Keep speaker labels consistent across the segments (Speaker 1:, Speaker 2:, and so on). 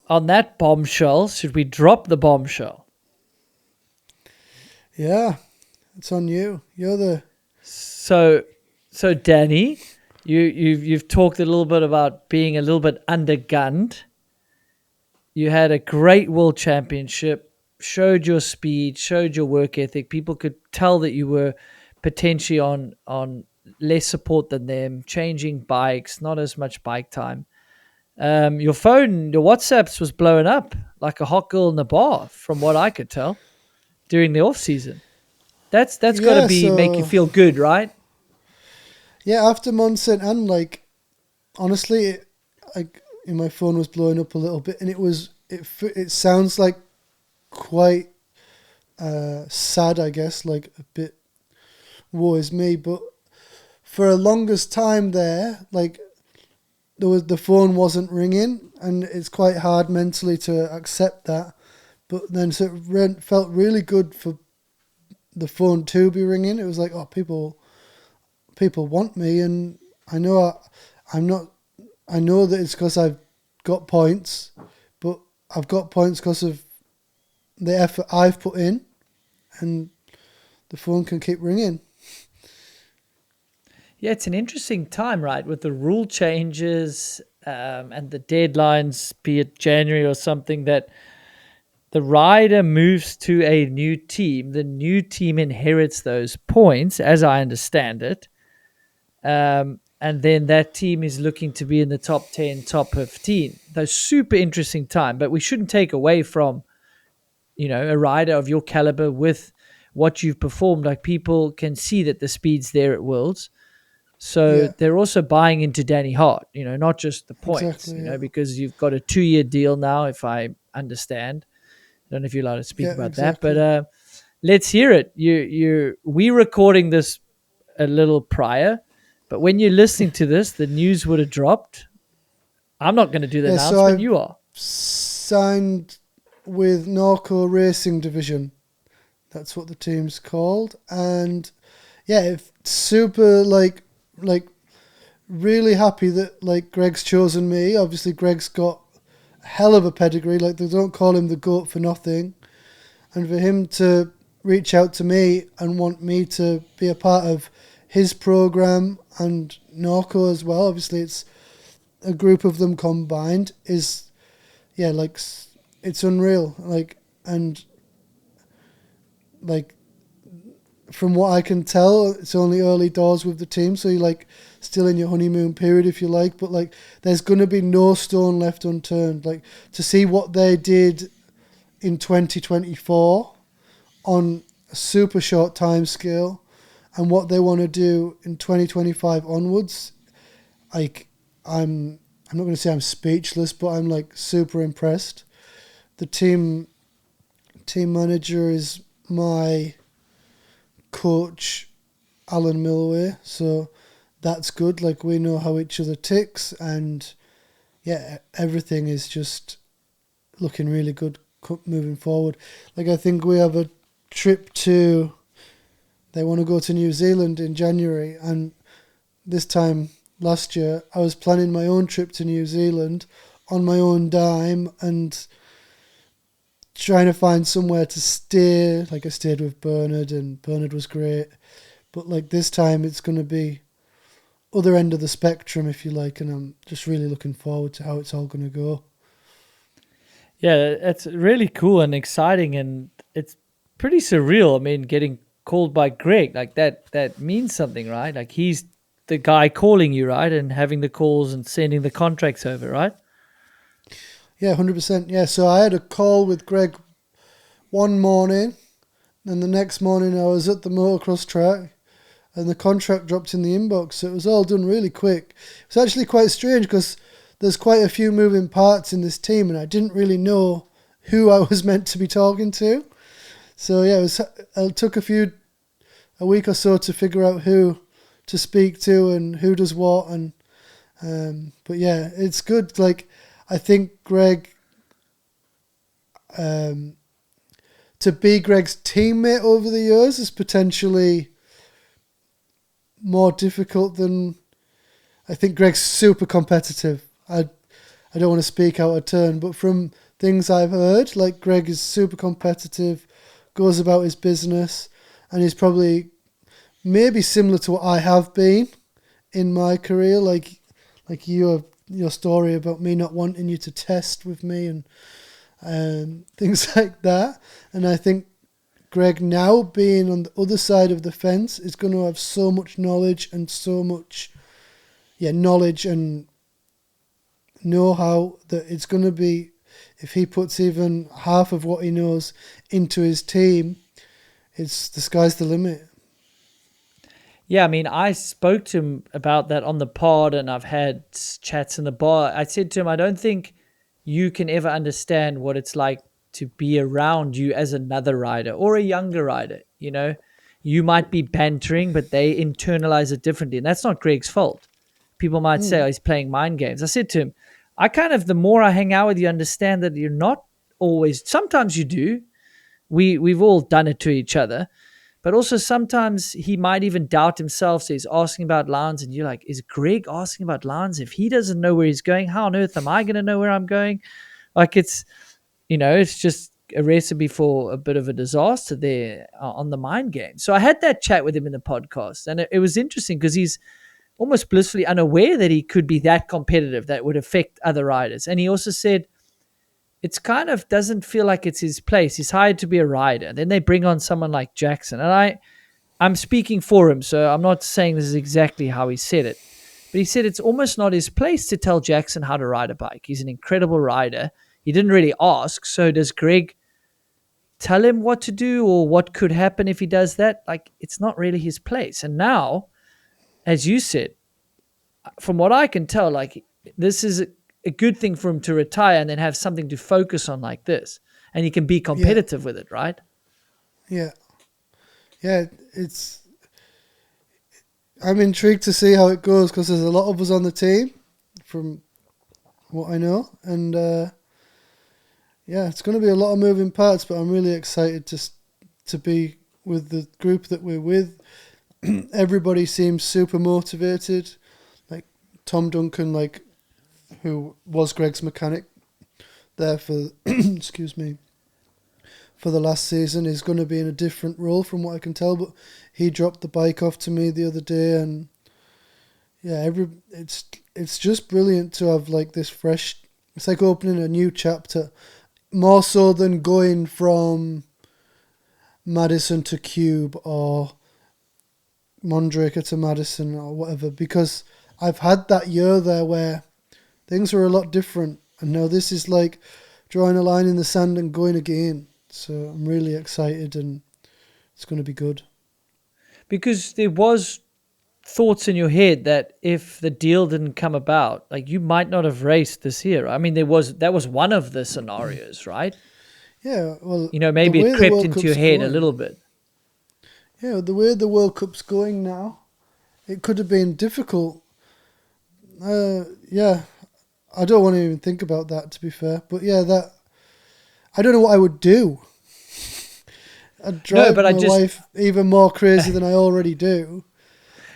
Speaker 1: on that bombshell, should we drop the bombshell?
Speaker 2: Yeah, it's on you. You're the...
Speaker 1: So Danny, you've talked a little bit about being a little bit undergunned. You had a great world championship, showed your speed, showed your work ethic. People could tell that you were potentially on less support than them, changing bikes, not as much bike time. Your phone, your WhatsApps was blowing up like a hot girl in the bar, from what I could tell during the off season. That's got to
Speaker 2: Yeah,
Speaker 1: be make you
Speaker 2: so...
Speaker 1: feel good, right?
Speaker 2: Yeah, after Monson, and like, honestly, my phone was blowing up a little bit, and it sounds like quite sad, I guess, like a bit woe is me, but for a longest time there, like, the phone wasn't ringing, and it's quite hard mentally to accept that. But then so it felt really good for the phone to be ringing. It was like, oh, people want me, and I know I'm not. I know that it's because I've got points, but I've got points because of the effort I've put in, and the phone can keep ringing.
Speaker 1: Yeah, it's an interesting time, right? With the rule changes and the deadlines, be it January or something, that the rider moves to a new team. The new team inherits those points, as I understand it. And then that team is looking to be in the top 10, top 15. That's super interesting time, but we shouldn't take away from, a rider of your caliber with what you've performed. Like, people can see that the speed's there at Worlds. So
Speaker 2: Yeah,
Speaker 1: they're also buying into Danny Hart, not just the points,
Speaker 2: exactly. Yeah,
Speaker 1: because you've got a 2-year deal now, if I understand. I don't know if you're allowed to speak
Speaker 2: yeah,
Speaker 1: about that,
Speaker 2: exactly.
Speaker 1: but let's hear it. We recording this a little prior, but when you're listening to this, the news would have dropped. I'm not going to do the
Speaker 2: Yeah, so
Speaker 1: announcement.
Speaker 2: I've
Speaker 1: You are.
Speaker 2: signed with Norco Racing Division. That's what the team's called, and yeah, super like really happy that like Greg's chosen me. Obviously, Greg's got a hell of a pedigree. Like, they don't call him the GOAT for nothing, and for him to reach out to me and want me to be a part of his program and Norco as well. Obviously, it's a group of them combined. Is yeah, like, it's unreal. Like, and like, from what I can tell, it's only early doors with the team, so you're like still in your honeymoon period, if you like. But like, there's going to be no stone left unturned. Like, to see what they did in 2024 on a super short time scale, and what they want to do in 2025 onwards, like, I'm not going to say I'm speechless, but I'm like super impressed. The team manager is my coach, Alan Milway, so that's good. Like, we know how each other ticks, and yeah, everything is just looking really good moving forward. Like, I think we have a trip to... They want to go to New Zealand in January, and this time last year I was planning my own trip to New Zealand on my own dime and trying to find somewhere to stay. Like, I stayed with Bernard, and Bernard was great, but like, this time it's going to be other end of the spectrum, if you like, and I'm just really looking forward to how it's all going to go.
Speaker 1: Yeah, it's really cool and exciting, and it's pretty surreal. I mean, getting called by Greg, like that means something, right? Like, he's the guy calling you, right? And having the calls and sending the contracts over, right?
Speaker 2: Yeah, 100%. Yeah, so I had a call with Greg one morning, and the next morning I was at the motocross track, and the contract dropped in the inbox. So it was all done really quick. It was actually quite strange because there's quite a few moving parts in this team, and I didn't really know who I was meant to be talking to. So yeah, it took a week or so to figure out who to speak to and who does what. And but yeah, it's good. Like, I think Greg, to be Greg's teammate over the years is potentially more difficult than... I think Greg's super competitive. I don't want to speak out of turn, but from things I've heard, like Greg is super competitive, goes about his business, and is probably maybe similar to what I have been in my career, like your story about me not wanting you to test with me and things like that. And I think Greg, now being on the other side of the fence, is going to have so much knowledge and so much knowledge and know-how that it's going to be, if he puts even half of what he knows into his team, it's the sky's the limit.
Speaker 1: Yeah, I mean, I spoke to him about that on the pod, and I've had chats in the bar. I said to him, I don't think you can ever understand what it's like to be around you as another rider or a younger rider. You know, you might be bantering, but they internalize it differently. And that's not Greg's fault. People might say, oh, he's playing mind games. I said to him, the more I hang out with you, understand that you're not always, sometimes you do. We've all done it to each other. But also sometimes he might even doubt himself. So he's asking about lines, and you're like, is Greg asking about lines? If he doesn't know where he's going, how on earth am I going to know where I'm going? Like it's just a recipe for a bit of a disaster there on the mind game. So I had that chat with him in the podcast, and it was interesting because he's almost blissfully unaware that he could be that competitive that would affect other riders. And he also said, it's kind of doesn't feel like it's his place. He's hired to be a rider. Then they bring on someone like Jackson. And I'm speaking for him, so I'm not saying this is exactly how he said it. But he said it's almost not his place to tell Jackson how to ride a bike. He's an incredible rider. He didn't really ask. So does Greg tell him what to do or what could happen if he does that? Like, it's not really his place. And now, as you said, from what I can tell, like this is a good thing for him to retire and then have something to focus on like this. And he can be competitive with it, right?
Speaker 2: Yeah. Yeah, I'm intrigued to see how it goes because there's a lot of us on the team from what I know. And it's going to be a lot of moving parts, but I'm really excited to be with the group that we're with. Everybody seems super motivated. Like Tom Duncan, like who was Greg's mechanic there for, excuse me, for the last season, is going to be in a different role from what I can tell, but he dropped the bike off to me the other day, and it's just brilliant to have like this fresh, it's like opening a new chapter, more so than going from Madison to Cube or Mondraker to Madison or whatever, because I've had that year there where things were a lot different, and now this is like drawing a line in the sand and going again. So I'm really excited, and it's going to be good.
Speaker 1: Because there was thoughts in your head that if the deal didn't come about, like you might not have raced this year. I mean, that was one of the scenarios, right?
Speaker 2: Yeah, well,
Speaker 1: maybe it crept into your head a little bit.
Speaker 2: Yeah, the way the World Cup's going now, it could have been difficult. I don't want to even think about that, to be fair. But I don't know what I would do. I'd drive my wife even more crazy than I already do.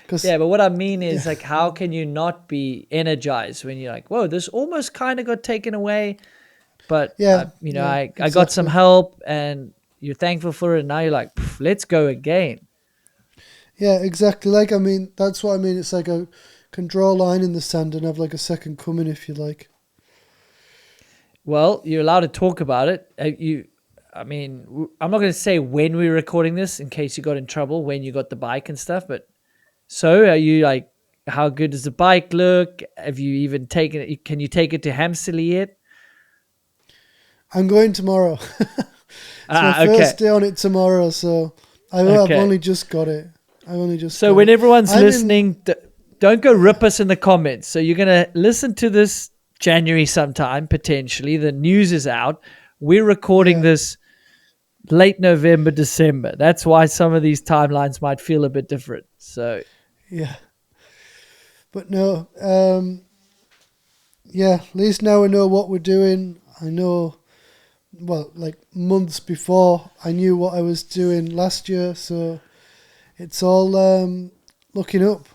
Speaker 1: But what I mean is, like, how can you not be energized when you're like, whoa, this almost kind of got taken away, but, I got some help, and you're thankful for it, and now you're like, let's go again.
Speaker 2: Yeah, exactly. Like, I mean, that's what I mean. It's like I can draw a line in the sand and have like a second coming, if you like.
Speaker 1: Well, you're allowed to talk about it. I'm not going to say when we're recording this in case you got in trouble, when you got the bike and stuff, but so are you like, how good does the bike look? Have you even taken it? Can you take it to Hampstead yet?
Speaker 2: I'm going tomorrow. It's my first day on it tomorrow, so I've only just got it. So
Speaker 1: when everyone's listening, don't go rip us in the comments. So you're going to listen to this January sometime, potentially. The news is out. We're recording this late November, December. That's why some of these timelines might feel a bit different. So
Speaker 2: yeah. But no, at least now we know what we're doing. I know, well, like months before, I knew what I was doing last year, so it's all looking up.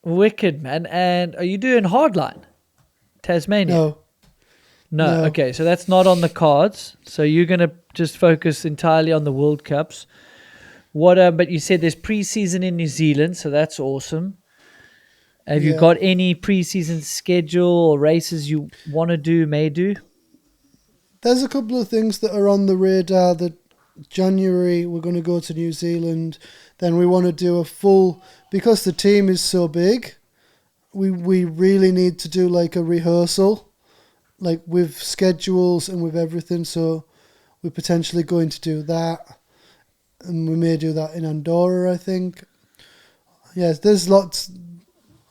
Speaker 1: Wicked, man. And are you doing hardline? Tasmania?
Speaker 2: No,
Speaker 1: No.
Speaker 2: no.
Speaker 1: Okay, so that's not on the cards. So you're gonna just focus entirely on the World Cups. What? But you said there's preseason in New Zealand, so that's awesome. Have you
Speaker 2: Yeah.
Speaker 1: got any preseason schedule or races you want to do, may do?
Speaker 2: There's a couple of things that are on the radar. That January we're going to go to New Zealand. Then we want to do a full, because the team is so big. We really need to do like a rehearsal, like with schedules and with everything. So we're potentially going to do that, and we may do that in Andorra, I think. Yes, there's lots.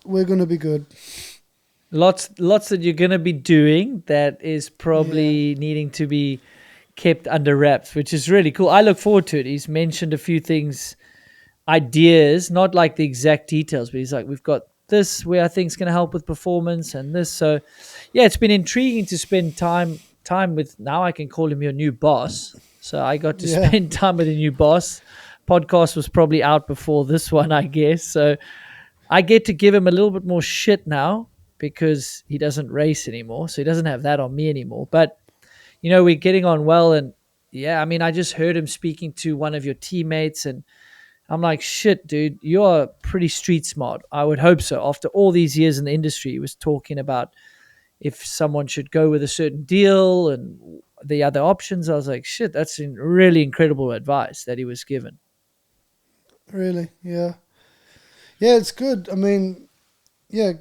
Speaker 2: We're going to be good.
Speaker 1: Lots that you're going to be doing that is
Speaker 2: Yeah.
Speaker 1: probably needing to be kept under wraps, which is really cool. I look forward to it. He's mentioned a few things, ideas, not like the exact details, but he's like, we've got this where I think is going to help with performance and this. So, yeah, it's been intriguing to spend time with. Now I can call him your new boss. So I got to
Speaker 2: Yeah.
Speaker 1: spend time with a new boss. Podcast was probably out before this one, I guess. So I get to give him a little bit more shit now because he doesn't race anymore. So he doesn't have that on me anymore. But, we're getting on well. And yeah, I mean, I just heard him speaking to one of your teammates, and I'm like, shit, dude, you're pretty street smart. I would hope so. After all these years in the industry, he was talking about if someone should go with a certain deal and the other options. I was like, shit, that's really incredible advice that he was given.
Speaker 2: Really. Yeah. Yeah, it's good. I mean, yeah,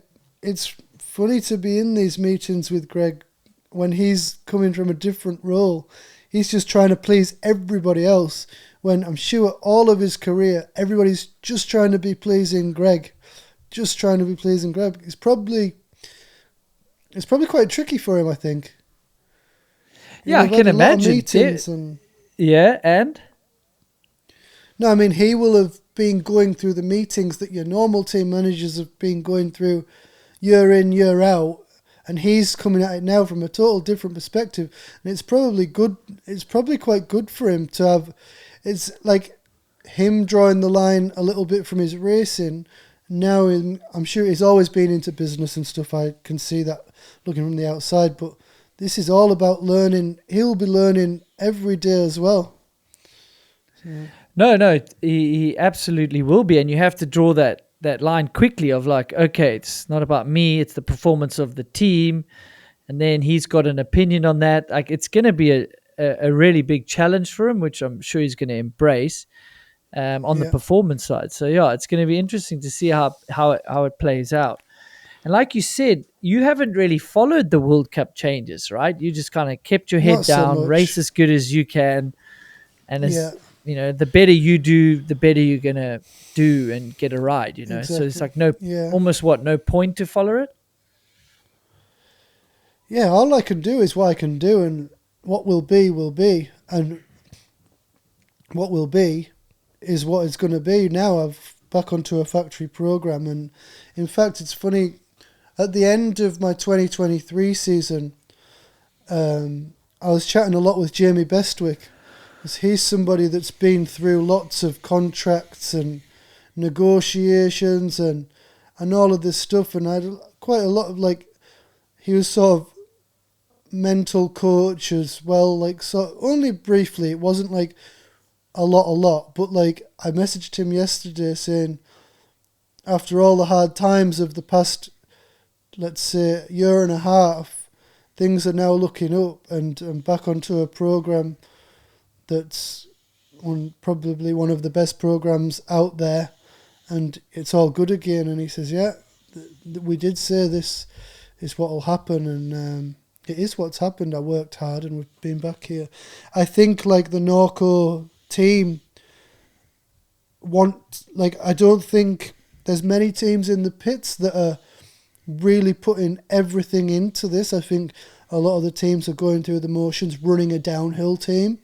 Speaker 2: it's funny to be in these meetings with Greg when he's coming from a different role. He's just trying to please everybody else. When I'm sure all of his career, everybody's just trying to be pleasing Greg. Just trying to be pleasing Greg. It's probably quite tricky for him, I think. He
Speaker 1: Yeah,
Speaker 2: will
Speaker 1: I
Speaker 2: have
Speaker 1: can
Speaker 2: had a lot of
Speaker 1: imagine.
Speaker 2: meetings and
Speaker 1: Yeah, and
Speaker 2: no, I mean he will have been going through the meetings that your normal team managers have been going through year in, year out, and he's coming at it now from a total different perspective. And it's probably good. It's probably quite good for him to have. It's like him drawing the line a little bit from his racing. Now, I'm sure he's always been into business and stuff. I can see that looking from the outside, but this is all about learning. He'll be learning every day as well. So,
Speaker 1: no, he absolutely will be. And you have to draw that line quickly of like, okay, it's not about me, it's the performance of the team. And then he's got an opinion on that. Like, it's going to be a really big challenge for him, which I'm sure he's going to embrace on the
Speaker 2: yeah,
Speaker 1: performance side. So yeah, it's going to be interesting to see how it plays out. And like you said, you haven't really followed the World Cup changes, right? You just kind of kept your
Speaker 2: not
Speaker 1: head
Speaker 2: so
Speaker 1: down, race
Speaker 2: much.
Speaker 1: as good as you can, and
Speaker 2: Yeah,
Speaker 1: as the better you do, the better you're gonna do and get a ride. So it's
Speaker 2: exactly.
Speaker 1: like no,
Speaker 2: Yeah.
Speaker 1: almost no point to follow it.
Speaker 2: Yeah, all I can do is what I can do, and what will be, and what will be is what it's going to be. Now I've back onto a factory program, and in fact, it's funny. At the end of my 2023 season, I was chatting a lot with Jamie Bestwick, because he's somebody that's been through lots of contracts and negotiations and all of this stuff, and I had quite a lot of like. He was sort of mental coach as well, like, so only briefly. It wasn't like a lot, but like I messaged him yesterday saying after all the hard times of the past, let's say, year and a half, things are now looking up, and I'm back onto a program that's probably one of the best programs out there, and it's all good again. And he says, yeah, we did say this is what will happen, and it is what's happened. I worked hard and we've been back here. I think like the Norco team I don't think there's many teams in the pits that are really putting everything into this. I think a lot of the teams are going through the motions, running a downhill team.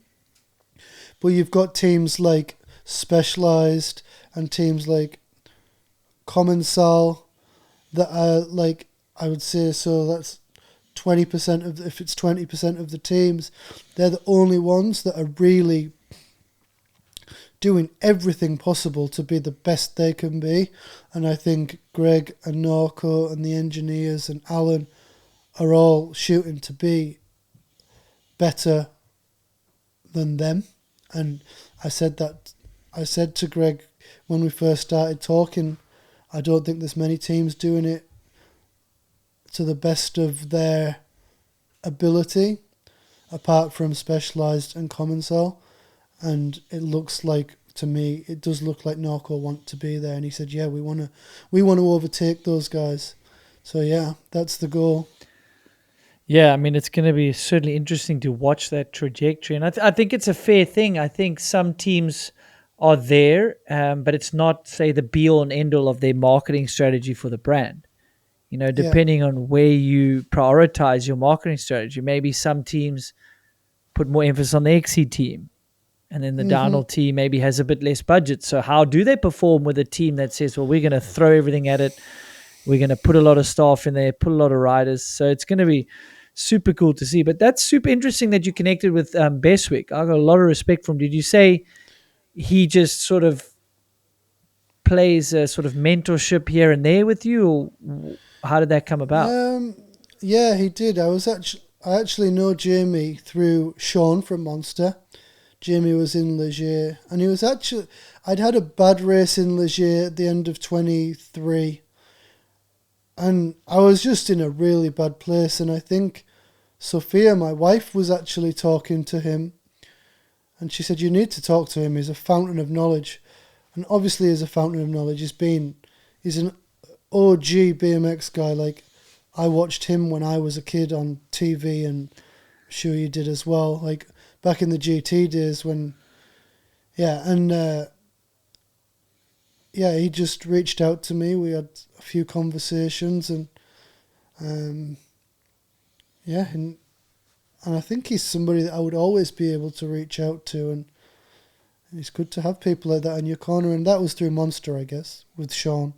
Speaker 2: But you've got teams like Specialized and teams like Commensal that are like, I would say, so that's 20% of, if it's 20% of the teams, they're the only ones that are really doing everything possible to be the best they can be. And I think Greg and Norco and the engineers and Alan are all shooting to be better than them. And I said to Greg when we first started talking, I don't think there's many teams doing it to the best of their ability, apart from Specialised and Commensal. And it looks like, to me, it does look like Norco want to be there. And he said, yeah, we want to overtake those guys. So yeah, that's the goal.
Speaker 1: Yeah, I mean, it's going to be certainly interesting to watch that trajectory. And I think it's a fair thing. I think some teams are there, but it's not, say, the be-all and end-all of their marketing strategy for the brand. You know, depending on where you prioritize your marketing strategy, maybe some teams put more emphasis on the XC team, and then the downhill team maybe has a bit less budget. So how do they perform with a team that says, well, we're going to throw everything at it, we're going to put a lot of staff in there, put a lot of riders? So it's going to be super cool to see. But that's super interesting that you connected with Beswick. I got a lot of respect from him. Did you say he just sort of plays a sort of mentorship here and there with you, or how did that come about?
Speaker 2: Yeah, he did. I actually know Jamie through Sean from Monster. Jamie was in Leger, and I'd had a bad race in Leger at the end of 23, and I was just in a really bad place. And I think Sophia, my wife, was actually talking to him, and she said, you need to talk to him. He's a fountain of knowledge. And obviously he's a fountain of knowledge. He's an OG BMX guy. Like, I watched him when I was a kid on TV, and I'm sure you did as well. Like, back in the GT days when, he just reached out to me. We had a few conversations, and and I think he's somebody that I would always be able to reach out to, and it's good to have people like that in your corner. And that was through Monster, I guess, with Sean.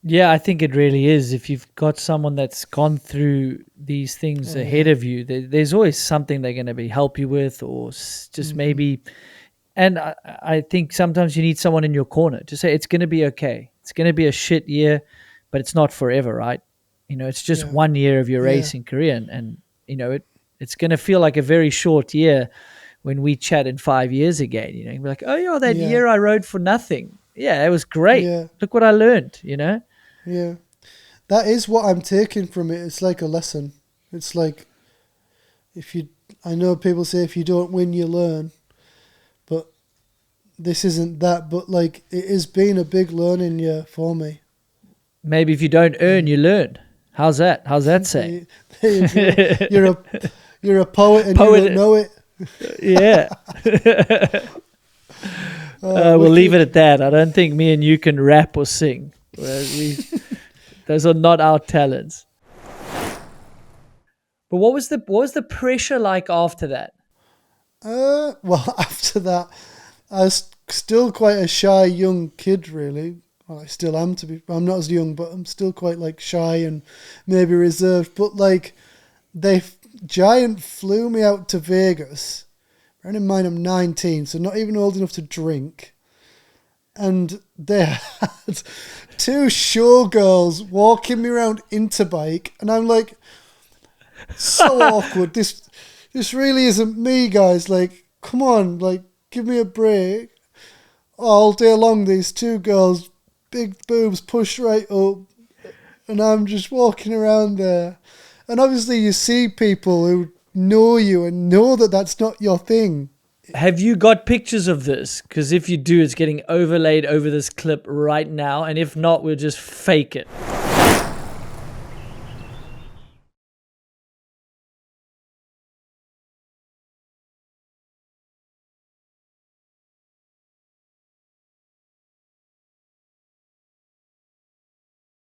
Speaker 1: Yeah, I think it really is. If you've got someone that's gone through these things ahead of you, there's always something they're going to help you with, or just maybe. And I think sometimes you need someone in your corner to say, it's going to be okay. It's going to be a shit year, but it's not forever, right? You know, it's just 1 year of your racing career. And you know, it's going to feel like a very short year when we chat in 5 years again. You know, you'll be like, oh, yeah, that year I rode for nothing. Yeah, it was great. Yeah. Look what I learned, you know?
Speaker 2: Yeah. That is what I'm taking from it. It's like a lesson. It's like, I know people say if you don't win, you learn. But this isn't that. But like, it has been a big learning year for me.
Speaker 1: Maybe if you don't earn, you learn. How's that? How's that saying?
Speaker 2: You're a poet and you don't know it.
Speaker 1: Yeah. We'll leave it at that. I don't think me and you can rap or sing. Those are not our talents. But what was the pressure like after that?
Speaker 2: Well, after that, I was still quite a shy young kid, really. Well, I still am, I'm not as young, but I'm still quite like shy and maybe reserved. But like, Giant flew me out to Vegas. Bearing in mind I'm 19, so not even old enough to drink. And they had two showgirls walking me around Interbike, and I'm like, so awkward. This really isn't me, guys. Like, come on, like, give me a break. All day long, these two girls, big boobs pushed right up, and I'm just walking around there. And obviously you see people who know you and know that that's not your thing.
Speaker 1: Have you got pictures of this? Because if you do, it's getting overlaid over this clip right now. And if not, we'll just fake it.